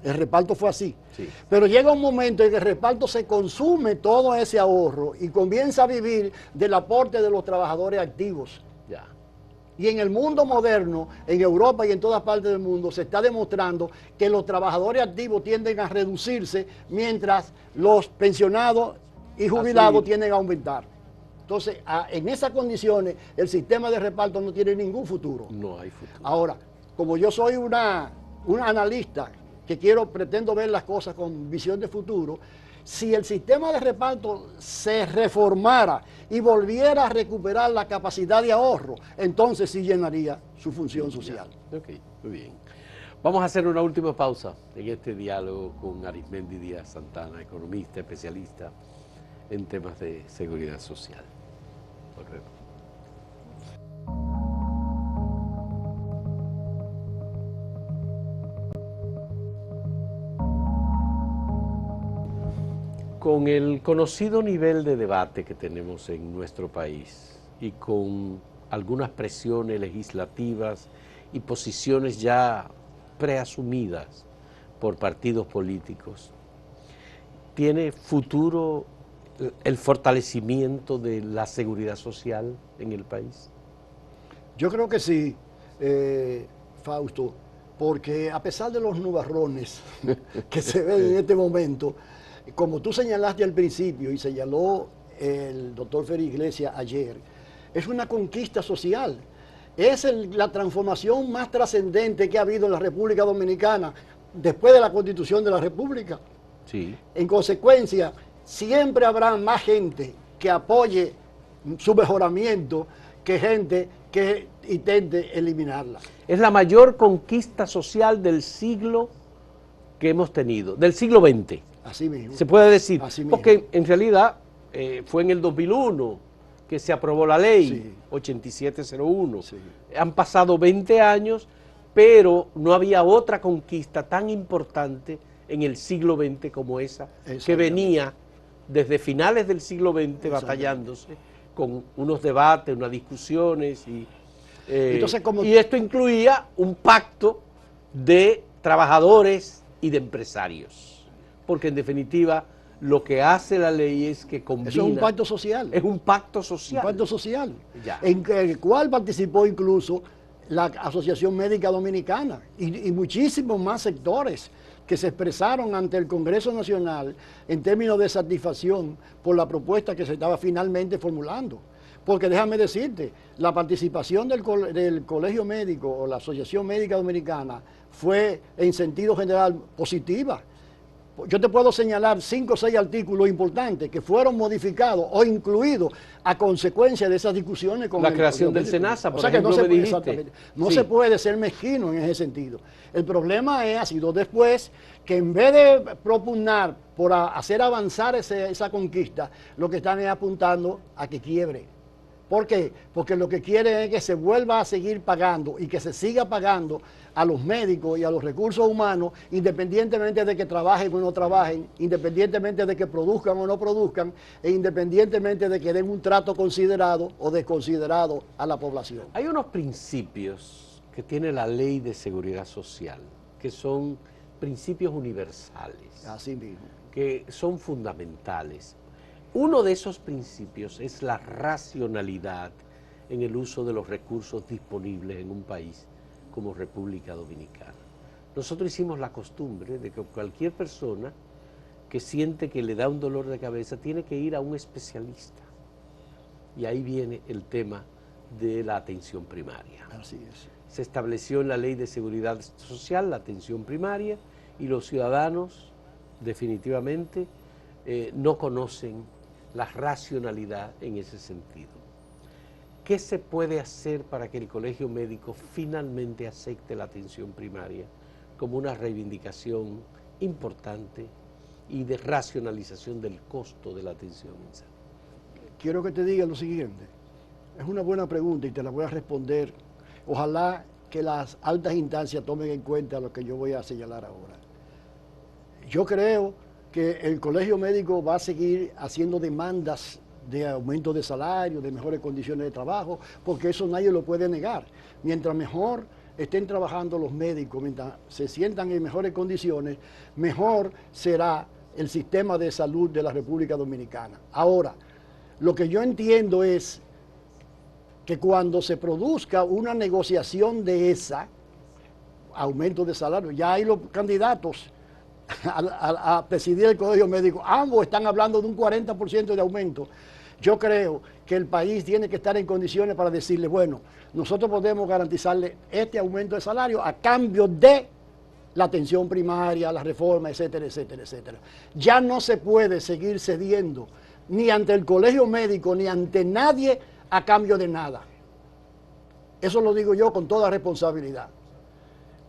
El reparto fue así. Sí. Pero llega un momento en que el reparto se consume todo ese ahorro y comienza a vivir del aporte de los trabajadores activos. Ya. Y en el mundo moderno, en Europa y en todas partes del mundo, se está demostrando que los trabajadores activos tienden a reducirse mientras los pensionados y jubilados tienden a aumentar. Entonces, en esas condiciones, el sistema de reparto no tiene ningún futuro. No hay futuro. Ahora, como yo soy un analista que pretendo ver las cosas con visión de futuro, si el sistema de reparto se reformara y volviera a recuperar la capacidad de ahorro, entonces sí llenaría su función social. Ok, muy bien. Vamos a hacer una última pausa en este diálogo con Arismendi Díaz Santana, economista, especialista en temas de seguridad social. Volvemos. Con el conocido nivel de debate que tenemos en nuestro país y con algunas presiones legislativas y posiciones ya preasumidas por partidos políticos, ¿tiene futuro el fortalecimiento de la seguridad social en el país? Yo creo que sí, Fausto, porque a pesar de los nubarrones que se ven en este momento, como tú señalaste al principio y señaló el doctor Feri Iglesias ayer, es una conquista social. Es la transformación más trascendente que ha habido en la República Dominicana después de la Constitución de la República. Sí. En consecuencia, siempre habrá más gente que apoye su mejoramiento que gente que intente eliminarla. Es la mayor conquista social del siglo que hemos tenido, del siglo XX. Así mismo. Se puede decir, Así mismo. porque en realidad fue en el 2001 que se aprobó la ley, Sí. 8701. Sí. Han pasado 20 años, pero no había otra conquista tan importante en el siglo XX como esa, que venía desde finales del siglo XX batallándose con unos debates, unas discusiones, Entonces, y esto incluía un pacto de trabajadores y de empresarios, porque en definitiva lo que hace la ley es que combina... Eso es un pacto social. Es un pacto social. Un pacto social, Ya. en el cual participó incluso la Asociación Médica Dominicana y muchísimos más sectores que se expresaron ante el Congreso Nacional en términos de satisfacción por la propuesta que se estaba finalmente formulando. Porque déjame decirte, la participación del Colegio Médico o la Asociación Médica Dominicana fue en sentido general positiva. Yo te puedo señalar 5 o 6 artículos importantes que fueron modificados o incluidos a consecuencia de esas discusiones con la creación del SENASA, por ejemplo, que no, me dijiste. no se puede ser mezquino en ese sentido. El problema ha sido después que en vez de propugnar por hacer avanzar esa conquista, lo que están es apuntando a que quiebre. ¿Por qué? Porque lo que quieren es que se vuelva a seguir pagando y que se siga pagando a los médicos y a los recursos humanos, independientemente de que trabajen o no trabajen, independientemente de que produzcan o no produzcan, e independientemente de que den un trato considerado o desconsiderado a la población. Hay unos principios que tiene la Ley de Seguridad Social, que son principios universales, Así mismo. que son fundamentales. Uno de esos principios es la racionalidad en el uso de los recursos disponibles en un país como República Dominicana. Nosotros hicimos la costumbre de que cualquier persona que siente que le da un dolor de cabeza tiene que ir a un especialista. Y ahí viene el tema de la atención primaria. Así es. Se estableció en la Ley de Seguridad Social la atención primaria y los ciudadanos definitivamente no conocen la racionalidad en ese sentido. ¿Qué se puede hacer para que el Colegio Médico finalmente acepte la atención primaria como una reivindicación importante y de racionalización del costo de la atención en salud? Quiero que te diga lo siguiente. Es una buena pregunta y te la voy a responder. Ojalá que las altas instancias tomen en cuenta lo que yo voy a señalar ahora. Yo creo que el Colegio Médico va a seguir haciendo demandas de aumento de salario, de mejores condiciones de trabajo, porque eso nadie lo puede negar. Mientras mejor estén trabajando los médicos, mientras se sientan en mejores condiciones, mejor será el sistema de salud de la República Dominicana. Ahora, lo que yo entiendo es que cuando se produzca una negociación de esa, aumento de salario, ya hay los candidatos a presidir el Colegio Médico, ambos están hablando de un 40% de aumento. Yo creo que el país tiene que estar en condiciones para decirle, bueno, nosotros podemos garantizarle este aumento de salario a cambio de la atención primaria, la reforma, etcétera, etcétera, etcétera. Ya no se puede seguir cediendo ni ante el Colegio Médico ni ante nadie a cambio de nada. Eso lo digo yo con toda responsabilidad.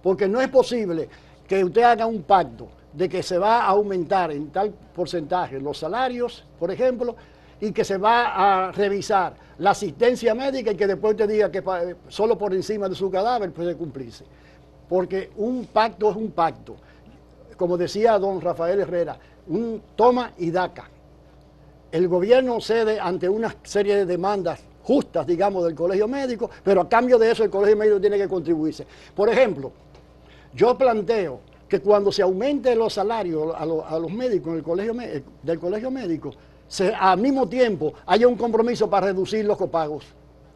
porque no es posible que usted haga un pacto de que se va a aumentar en tal porcentaje los salarios, por ejemplo, y que se va a revisar la asistencia médica y que después te diga que solo por encima de su cadáver puede cumplirse. Porque un pacto es un pacto. Como decía don Rafael Herrera, un toma y daca. El gobierno cede ante una serie de demandas justas, digamos, del colegio médico, pero a cambio de eso el colegio médico tiene que contribuirse. Por ejemplo, yo planteo que cuando se aumente los salarios a los médicos en el colegio, del colegio médico, al mismo tiempo haya un compromiso para reducir los copagos.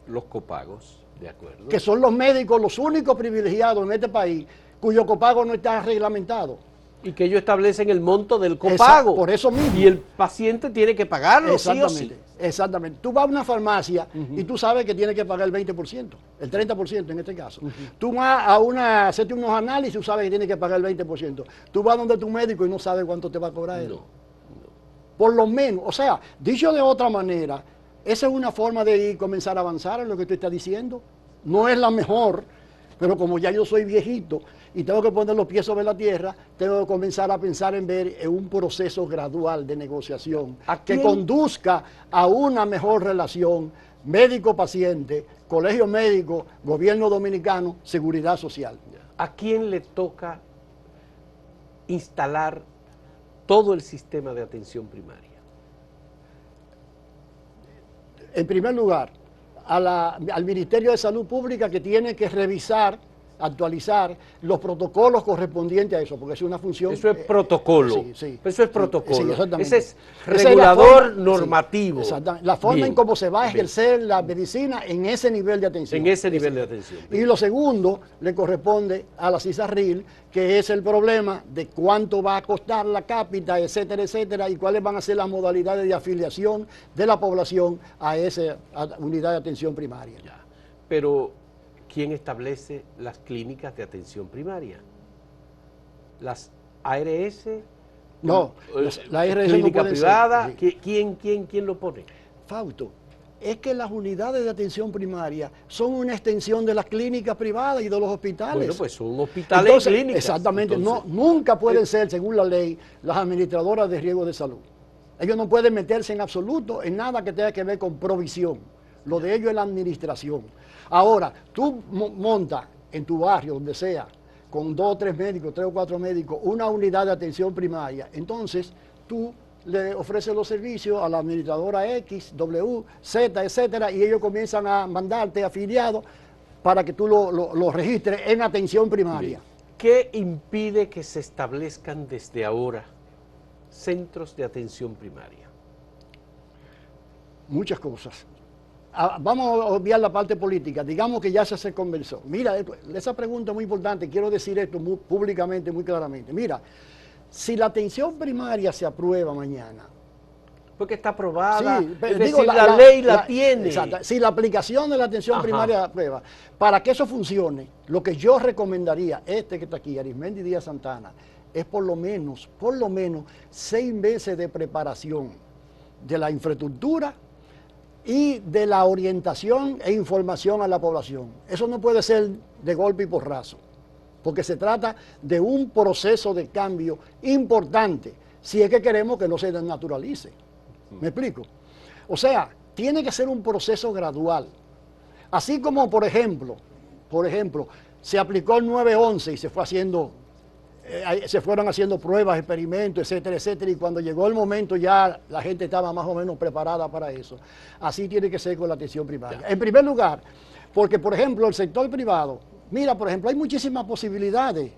Los copagos, de acuerdo. Que son los médicos los únicos privilegiados en este país cuyo copago no está reglamentado. Y que ellos establecen el monto del copago. Por eso mismo. Y el paciente tiene que pagarlo, sí o sí. Exactamente. Tú vas a una farmacia y tú sabes que tienes que pagar el 20%, el 30% en este caso. Tú vas a hacerte unos análisis y tú sabes que tienes que pagar el 20%. Tú vas donde tu médico y no sabes cuánto te va a cobrar él. Por lo menos, o sea, dicho de otra manera, esa es una forma de comenzar a avanzar en lo que tú estás diciendo. No es la mejor, pero como ya yo soy viejito y tengo que poner los pies sobre la tierra, tengo que comenzar a pensar en ver en un proceso gradual de negociación que conduzca a una mejor relación médico-paciente, colegio médico, gobierno dominicano, seguridad social. ¿A quién le toca instalar todo el sistema de atención primaria? En primer lugar, al Ministerio de Salud Pública, que tiene que revisar, actualizar los protocolos correspondientes a eso, porque es una función... Eso es protocolo. Sí. Eso es protocolo. Sí, exactamente. Ese es regulador normativo. Exactamente. La forma en cómo se va a ejercer la medicina en ese nivel de atención. En ese nivel de atención. Y lo segundo le corresponde a la CISARRIL, que es el problema de cuánto va a costar la cápita, etcétera, etcétera, y cuáles van a ser las modalidades de afiliación de la población a esa unidad de atención primaria. Ya. Pero ¿quién establece las clínicas de atención primaria? ¿Las ARS? No, la ARS ¿Clínica no privada? Ser. ¿Quién lo pone? Fausto, es que las unidades de atención primaria son una extensión de las clínicas privadas y de los hospitales. Bueno, pues son hospitales y clínicas. Exactamente, nunca pueden ser, según la ley, las administradoras de riesgo de salud. Ellos no pueden meterse en absoluto en nada que tenga que ver con provisión. Lo de ellos es la administración. Ahora, tú montas en tu barrio, donde sea, con 2 o 3 médicos, 3 o 4 médicos, una unidad de atención primaria. Entonces, tú le ofreces los servicios a la administradora X, W, Z, etcétera, y ellos comienzan a mandarte afiliados para que tú lo registres en atención primaria. ¿Qué impide que se establezcan desde ahora centros de atención primaria? Muchas cosas. Vamos a obviar la parte política, digamos que ya se conversó. Mira, esa pregunta es muy importante, quiero decir esto públicamente, muy claramente. Mira, si la atención primaria se aprueba mañana... Porque está aprobada, sí, es decir, la ley la tiene. Exacto, si la aplicación de la atención primaria se aprueba, para que eso funcione, lo que yo recomendaría, que está aquí, Arismendi Díaz Santana, es por lo menos 6 meses de preparación de la infraestructura y de la orientación e información a la población. Eso no puede ser de golpe y porrazo, porque se trata de un proceso de cambio importante, si es que queremos que no se desnaturalice. ¿Me explico? O sea, tiene que ser un proceso gradual. Así como, por ejemplo, se aplicó el 911 y se fueron haciendo pruebas, experimentos, etcétera, etcétera, y cuando llegó el momento ya la gente estaba más o menos preparada para eso. Así tiene que ser con la atención primaria. En primer lugar, porque, por ejemplo, el sector privado, mira, por ejemplo, hay muchísimas posibilidades,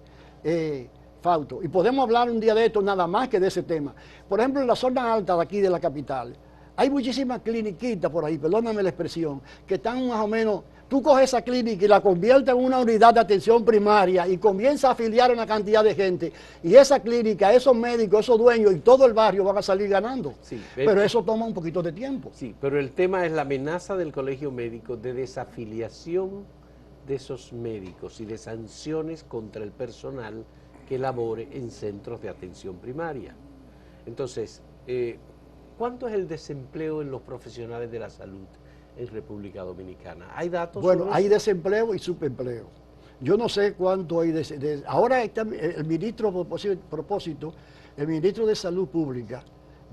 Fausto, y podemos hablar un día de esto nada más que de ese tema. Por ejemplo, en la zona alta de aquí de la capital, hay muchísimas cliniquitas por ahí, perdóname la expresión, que están más o menos... Tú coges esa clínica y la conviertes en una unidad de atención primaria y comienzas a afiliar a una cantidad de gente. Y esa clínica, esos médicos, esos dueños y todo el barrio van a salir ganando. Sí, pero eso toma un poquito de tiempo. Sí, pero el tema es la amenaza del colegio médico de desafiliación de esos médicos y de sanciones contra el personal que labore en centros de atención primaria. Entonces, ¿cuánto es el desempleo en los profesionales de la salud en República Dominicana? ¿Hay datos? Bueno, hay desempleo y subempleo. Yo no sé cuánto hay ahora está el ministro, propósito, el ministro de Salud Pública,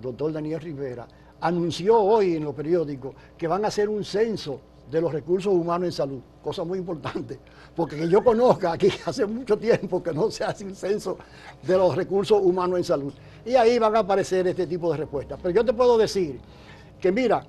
doctor Daniel Rivera, anunció hoy en los periódicos que van a hacer un censo de los recursos humanos en salud, cosa muy importante, porque que yo conozca aquí hace mucho tiempo que no se hace un censo de los recursos humanos en salud. Y ahí van a aparecer este tipo de respuestas. Pero yo te puedo decir que mira,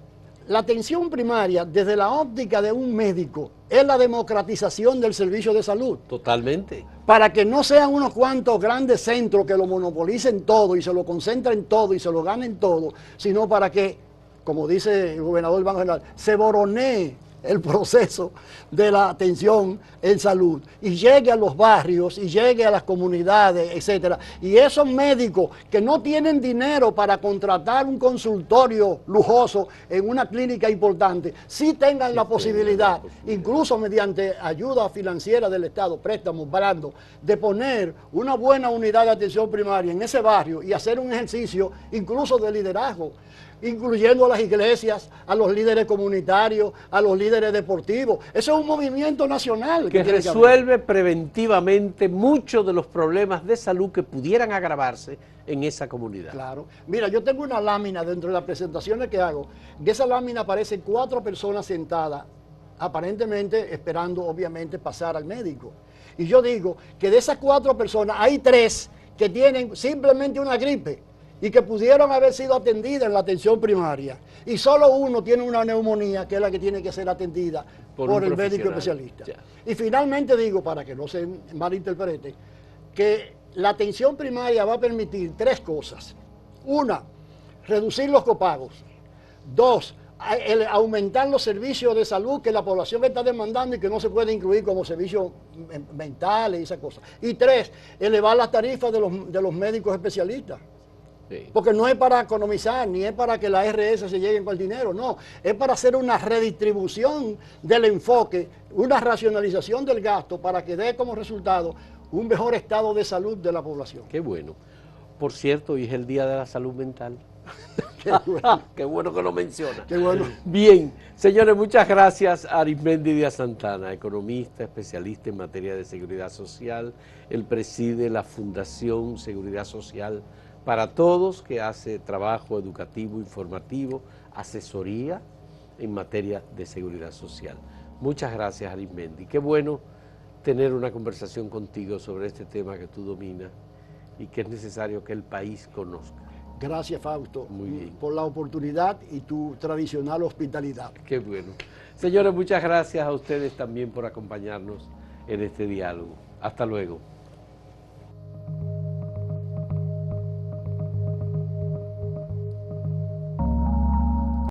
la atención primaria desde la óptica de un médico es la democratización del servicio de salud. Totalmente. Para que no sean unos cuantos grandes centros que lo monopolicen todo y se lo concentren todo y se lo ganen todo, sino para que, como dice el gobernador del Banco General, se boronee el proceso de la atención en salud y llegue a los barrios y llegue a las comunidades, etcétera. Y esos médicos que no tienen dinero para contratar un consultorio lujoso en una clínica importante, sí tengan la posibilidad, incluso mediante ayuda financiera del Estado, préstamos, baratos, de poner una buena unidad de atención primaria en ese barrio y hacer un ejercicio incluso de liderazgo, incluyendo a las iglesias, a los líderes comunitarios, a los líderes deportivos. Eso es un movimiento nacional que resuelve preventivamente muchos de los problemas de salud que pudieran agravarse en esa comunidad. Claro. Mira, yo tengo una lámina dentro de las presentaciones que hago. De esa lámina aparecen 4 personas sentadas, aparentemente esperando, obviamente, pasar al médico. Y yo digo que de esas 4 personas hay 3 que tienen simplemente una gripe y que pudieron haber sido atendidas en la atención primaria. Y solo uno tiene una neumonía, que es la que tiene que ser atendida por el médico especialista. Ya. Y finalmente digo, para que no se malinterprete, que la atención primaria va a permitir 3 cosas. 1, reducir los copagos. 2, aumentar los servicios de salud que la población está demandando y que no se puede incluir como servicios mentales y esas cosas. Y 3, elevar las tarifas de los médicos especialistas. Sí. Porque no es para economizar, ni es para que la RS se llegue con el dinero, no. Es para hacer una redistribución del enfoque, una racionalización del gasto para que dé como resultado un mejor estado de salud de la población. Qué bueno. Por cierto, hoy es el Día de la Salud Mental. Qué bueno. Qué bueno que lo menciona. Qué bueno. Bien, señores, muchas gracias a Arismendi Díaz Santana, economista, especialista en materia de seguridad social. Él preside la Fundación Seguridad Social para Todos, que hace trabajo educativo, informativo, asesoría en materia de seguridad social. Muchas gracias, Arismendi. Qué bueno tener una conversación contigo sobre este tema que tú dominas y que es necesario que el país conozca. Gracias, Fausto, muy bien, por la oportunidad y tu tradicional hospitalidad. Qué bueno. Señores, muchas gracias a ustedes también por acompañarnos en este diálogo. Hasta luego.